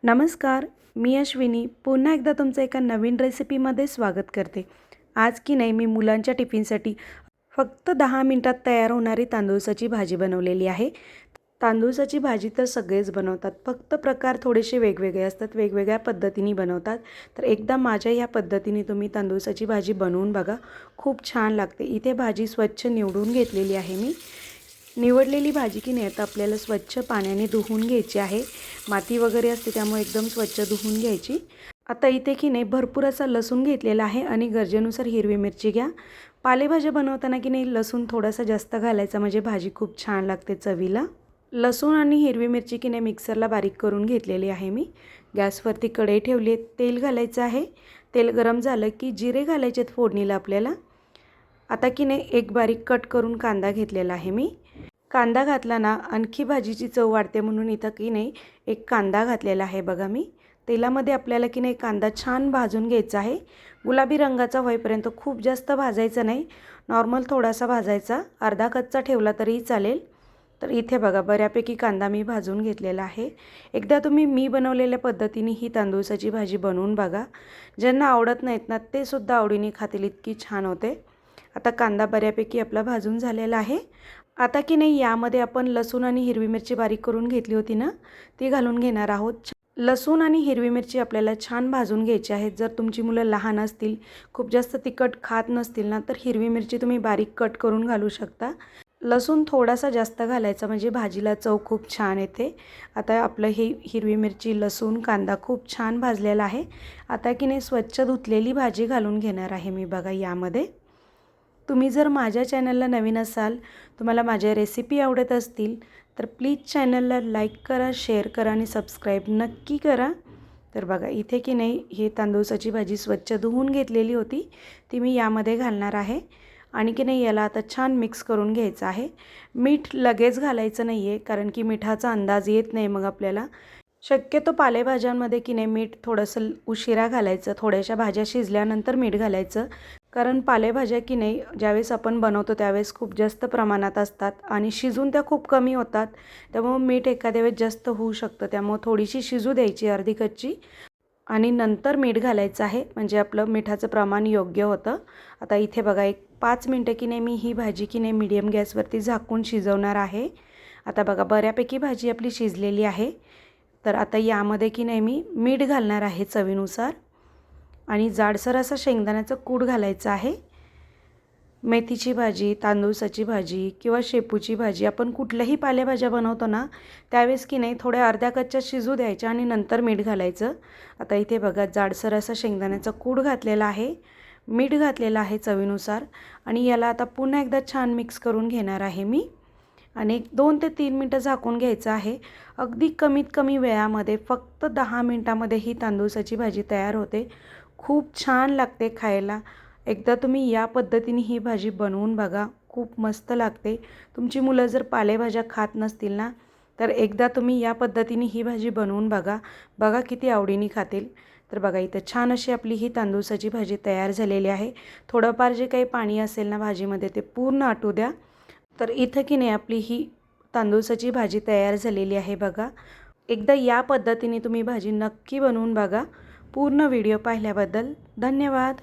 नमस्कार, मी अश्विनी पुन्हा एकदा तुमचं एका नवीन रेसिपीमध्ये स्वागत करते। आज की नाही मी मुलांच्या टिफिनसाठी फक्त 10 मिनिटात तयार होणारी तांदूळाची भाजी बनवलेली आहे। तांदूळाची भाजी तर सगळेच बनवतात, फक्त प्रकार थोडेसे वेगवेगळे असतात, वेगवेगळ्या पद्धतीने बनवतात। तर एकदा माझ्या या पद्धतीने तुम्ही तांदूळाची भाजी बनवून बघा, खूप छान लागते। इथे भाजी स्वच्छ निवडून घेतलेली आहे मी। निवडलेली भाजी की नाही आता आपल्याला स्वच्छ पाण्याने धुवून घ्यायची आहे। माती वगैरे असते त्यामुळे एकदम स्वच्छ धुवून घ्यायची। आता इथे की नाही भरपूर असा लसूण घेतलेला आहे आणि गरजेनुसार हिरवी मिरची घ्या। पालेभाज्या बनवताना की नाही लसूण थोडासा जास्त घालायचा, म्हणजे भाजी खूप छान लागते चवीला। लसूण आणि हिरवी मिरची की नाही मिक्सरला बारीक करून घेतलेली आहे मी। गॅसवरती कढई ठेवली आहे, तेल घालायचं आहे। तेल गरम झालं की जिरे घालायचे फोडणीला आपल्याला। आता की नाही एक बारीक कट करून कांदा घेतलेला आहे मी। कांदा घातला ना आणखी भाजीची चव वाढते, म्हणून इथं की नाही एक कांदा घातलेला आहे बघा मी। तेलामध्ये आपल्याला की नाही कांदा छान भाजून घ्यायचा आहे, गुलाबी रंगाचा होईपर्यंत। खूप जास्त भाजायचा नाही, नॉर्मल थोडासा भाजायचा, अर्धा कच्चा ठेवला तरीही चालेल। तर इथे बघा बऱ्यापैकी कांदा मी भाजून घेतलेला आहे। एकदा तुम्ही मी बनवलेल्या पद्धतीने ही तांदूळाची भाजी बनवून बघा, ज्यांना आवडत नाहीत ना ते सुद्धा आवडीने खातील, इतकी छान होते। आता कांदा बऱ्यापैकी आपला भाजून झालेला आहे। आता की नाही यामध्ये आपण लसूण आणि हिरवी मिरची बारीक करून घेतली होती ना, ती घालून घेणार आहोत। लसूण आणि हिरवी मिरची आपल्याला छान भाजून घ्यायची आहे। जर तुमची मुलं लहान असतील, खूप जास्त तिखट खात नसतील ना, तर हिरवी मिरची तुम्ही बारीक कट करून घालू शकता। लसूण थोडासा जास्त घालायचा, म्हणजे भाजीला चव खूप छान येते। आता आपलं ही हिरवी मिरची, लसूण, कांदा खूप छान भाजलेला आहे। आता की नाही स्वच्छ धुतलेली भाजी घालून घेणार आहे मी बघा यामध्ये। तुम्ही जर माझ्या चॅनलला नवीन असाल, तुम्हाला माझ्या रेसिपी आवडत असतील, तर प्लीज चॅनलला लाईक करा, शेअर करा आणि सबस्क्राईब नक्की करा। तर बघा इथे की नाही ही तांदूळाची भाजी स्वच्छ धुवून घेतलेली होती, ती मी यामध्ये घालणार आहे। आणि की नाही याला आता छान मिक्स करून घ्यायचं आहे। मीठ लगेच घालायचं नाही आहे, कारण की मिठाचा अंदाज येत नाही मग आपल्याला। शक्यतो पालेभाज्यांमध्ये की नाही मीठ थोडंसं उशिरा घालायचं, थोड्याशा भाज्या शिजल्यानंतर मीठ घालायचं। कारण पालेभाज्या की नाही ज्यावेळेस आपण बनवतो त्यावेळेस खूप जास्त प्रमाणात असतात आणि शिजून त्या खूप कमी होतात, त्यामुळे मीठ एखाद्या वेळेस जास्त होऊ शकतं। त्यामुळे थोडीशी शिजू द्यायची अर्धी कच्ची आणि नंतर मीठ घालायचं आहे, म्हणजे आपलं मिठाचं प्रमाण योग्य होतं। आता इथे बघा एक 5 मिनटं की नाही मी ही भाजी की नाही मीडियम गॅसवरती झाकून शिजवणार आहे। आता बघा बऱ्यापैकी भाजी आपली शिजलेली आहे। तर आता यामध्ये की नाही मी मीठ घालणार आहे चवीनुसार आणि जाडसर असा शेंगदाण्याचं कूट घालायचं आहे। मेथीची भाजी, तांदूळाची भाजी किंवा शेपूची भाजी, आपण कुठल्याही पालेभाज्या बनवतो ना त्यावेळेस की नाही थोड्या अर्ध्या कच्च्या शिजू द्यायच्या आणि नंतर मीठ घालायचं। आता इथे बघा जाडसर असा शेंगदाण्याचा कूट घातलेला आहे, मीठ घातलेलं आहे चवीनुसार आणि याला आता पुन्हा एकदा छान मिक्स करून घेणार आहे मी आणि 2 ते 3 मिनटं झाकून घ्यायचं आहे। अगदी कमीत कमी वेळामध्ये फक्त 10 मिनटामध्ये ही तांदूळाची भाजी तयार होते, खूप छान लागते खायला। एकदा तुम्ही या पद्धतीने ही भाजी बनवून बघा, खूप मस्त लागते। तुमची मुलं जर पालेभाज्या खात नसतील ना, तर एकदा तुम्ही या पद्धतीने ही भाजी बनवून बघा, बघा किती आवडीने खातील। तर बघा इथं छान अशी आपली ही तांदूळाची भाजी तयार झालेली आहे। थोडंफार जे काही पाणी असेल ना भाजीमध्ये ते पूर्ण आटू द्या। तर इथं की नाही आपली ही तांदूळाची भाजी तयार झालेली आहे बघा। एकदा या पद्धतीने तुम्ही भाजी नक्की बनवून बघा। पूर्ण व्हिडिओ पाहिल्याबद्दल धन्यवाद।